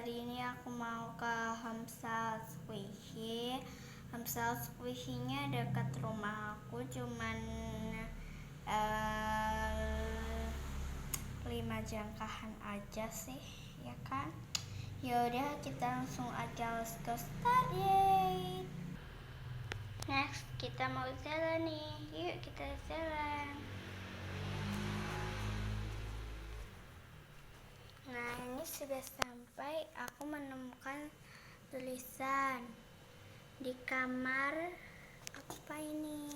kali ini aku mau ke Hamsal Squishy. Hamsal Squishy-nya dekat rumah aku, cuman 5 jangkahan aja sih, ya kan? Yaudah, kita langsung aja, let's go start, yay! Next, kita mau jalan nih, yuk kita jalan. Nah, ini sudah sampai. Aku menemukan tulisan di kamar apa ini?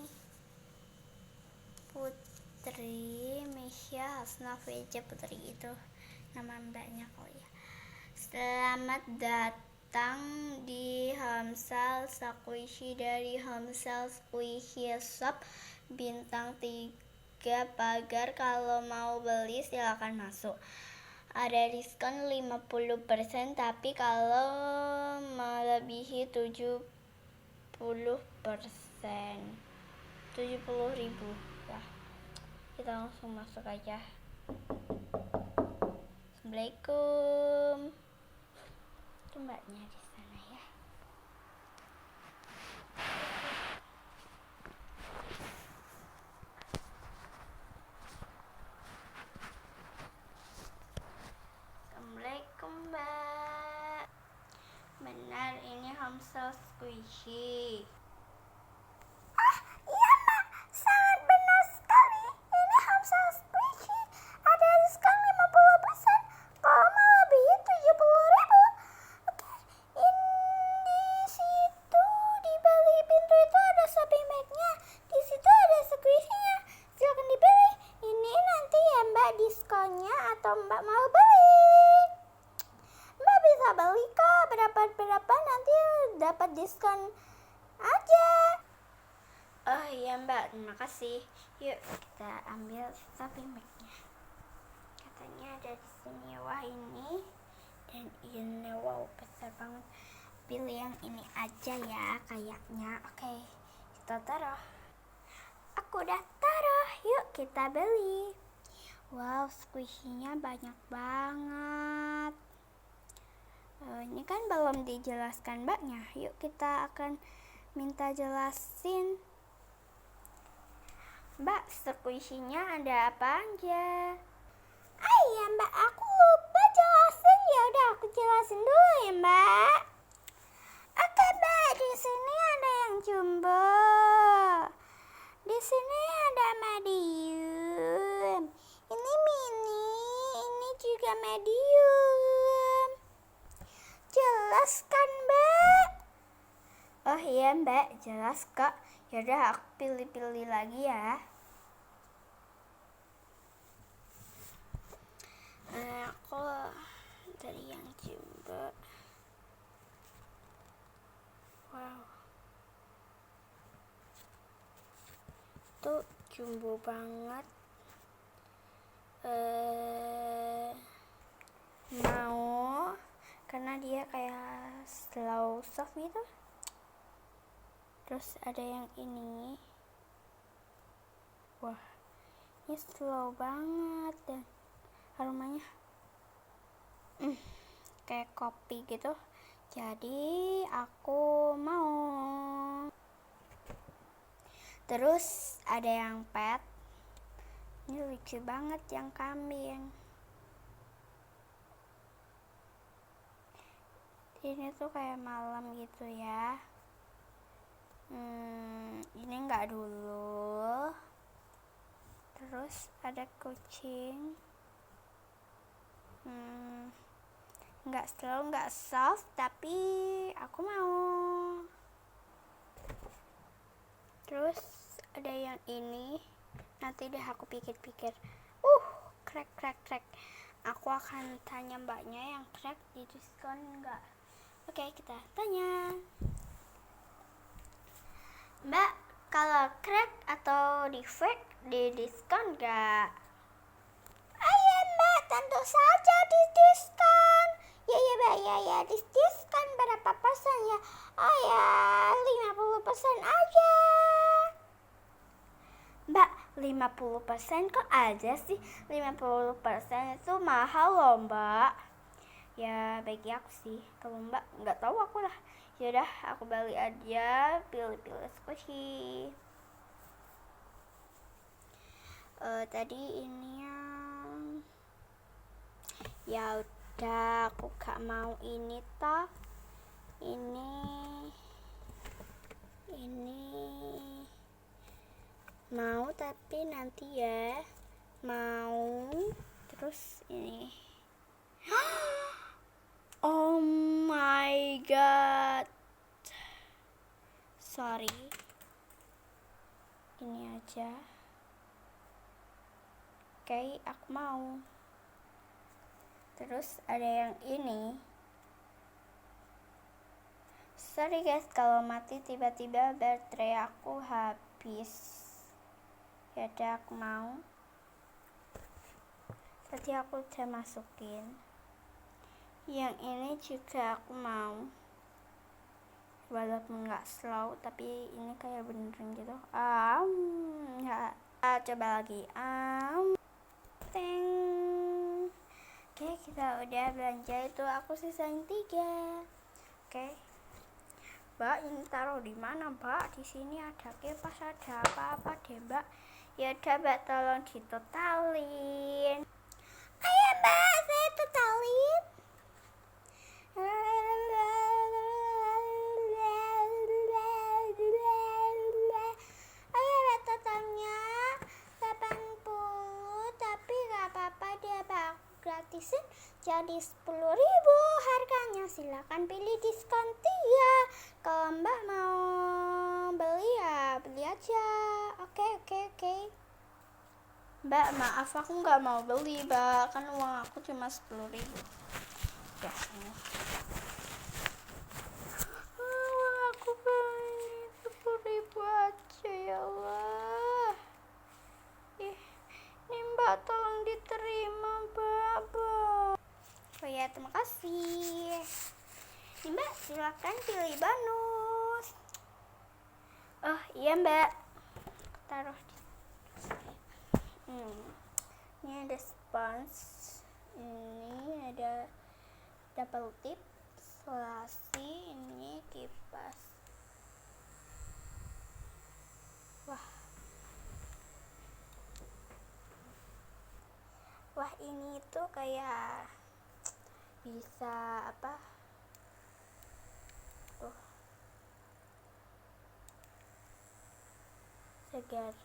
Putri Misha Hasnaveja Putri, itu nama mbaknya kok ya. Selamat datang di Hamsal Squishy dari Hamsal Squishy Shop bintang 3 pagar. Kalau mau beli silakan masuk. Ada diskon 50%, tapi kalau melebihi 70%, 70.000 ya. Kita langsung masuk aja. Assalamualaikum. Itu mbaknya di sana ya. Assalamualaikum mbak. Benar, ini Hamsal Squishy. Iya mbak, sangat benar sekali. Ini Hamsal Squishy. Ada diskon 50%. Kalau melebihi 70.000. Oke, di situ di balik pintu itu ada shopping bag-nya. Di situ ada squishy-nya. Silakan dipilih. Ini nanti ya mbak diskonnya, atau mbak mau beli. Mbak bisa beli kok, berapa nanti dapat diskon aja. Oh iya mbak, terima kasih. Yuk kita ambil shopping bag-nya. Katanya ada di sini. Wah, ini dan ini, wow, besar banget. Pilih yang ini aja ya kayaknya. Oke, kita taruh. Aku udah taruh. Yuk kita beli. Wow, squishy-nya banyak banget. Ini kan belum dijelaskan mbaknya. Yuk kita akan minta jelasin. Mbak, squishy-nya ada apa aja? Iya mbak, aku lupa jelasin. Ya udah aku jelasin dulu ya mbak. Oke mbak, di sini ada yang jumbo. Di sini ada medium. Ini mini, ini juga medium. Jelas kan mbak? Oh iya mbak, jelas kok. Yaudah aku pilih-pilih lagi ya. Aku dari yang jumbo. Wow, tuh jumbo banget. Mau, karena dia kayak slow soft gitu. Terus ada yang ini. Wah, ini slow banget dan aromanya kayak kopi gitu. Jadi aku mau. Terus ada yang pet. Ini lucu banget yang kambing. Ini tuh kayak malam gitu ya. Ini enggak dulu. Terus ada kucing. Enggak slow, enggak soft, tapi aku mau. Terus ada yang ini. Nanti deh aku pikir-pikir. Crack. Aku akan tanya mbaknya yang crack di diskon enggak. Oke, kita tanya. Mbak, kalau crack atau defect di diskon enggak? Iya mbak, tentu saja di diskon. Ya mbak, ya di diskon berapa persen ya? Oh ya, 50% aja. Mbak, 50% kok aja sih? 50% itu mahal loh mbak. Ya bagi aku sih, kalau mbak nggak tahu aku lah. Yaudah aku balik aja, pilih-pilih squishy. Tadi ini ya udah aku gak mau ini toh. Ini mau tapi nanti ya. Mau terus ini. Oh my god. Sorry. Ini aja. Oke, aku mau. Terus ada yang ini. Sorry guys kalau mati tiba-tiba baterai aku habis. Yaudah aku mau. Tadi aku udah masukin. Yang ini juga aku mau. Walaupun nggak slow tapi ini kayak beneran gitu. Ya. Coba lagi. Teng. Oke, kita udah belanja itu. Aku sisain 3. Oke. Mbak, ini taruh di mana, Mbak? Di sini ada kipas, ada apa-apa deh, Mbak. Ya udah, Mbak, tolong ditotalin. Ayo Mbak, saya totalin. Ayo Mbak, totalnya 80, tapi gak apa-apa deh Mbak, aku gratisin jadi 10.000 harganya. Silakan pilih diskon 3. Kalau Mbak mau beli ya beli aja. Oke. Mbak, maaf aku nggak mau beli, Mbak. Kan uang aku cuma 10.000. Ya, ini. Uang aku beli 10.000 aja, ya Allah. Ini Mbak tolong diterima, Mbak. Oh ya, terima kasih. Ini Mbak, silakan pilih bonus. Oh iya Mbak, taruh di ini ada spons, ini ada double tip, selasi, ini kipas. Wah ini tuh kayak bisa apa tuh, segar.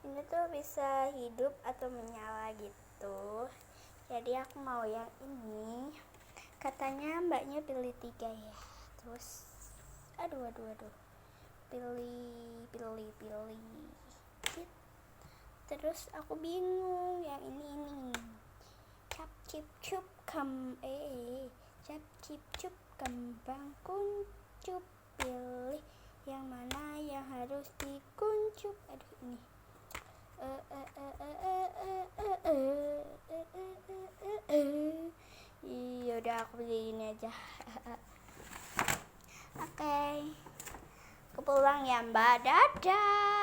Ini tuh bisa hidup atau menyala gitu. Jadi aku mau yang ini. Katanya mbaknya pilih 3 ya. Terus aduh. Pilih. Terus aku bingung yang ini. Cap cip cup kembang kuncup, pilih yang mana yang harus dikuncup. Aduh ini. Yaudah aku beli ini aja. Oke. Aku pulang ya Mbak, dadah.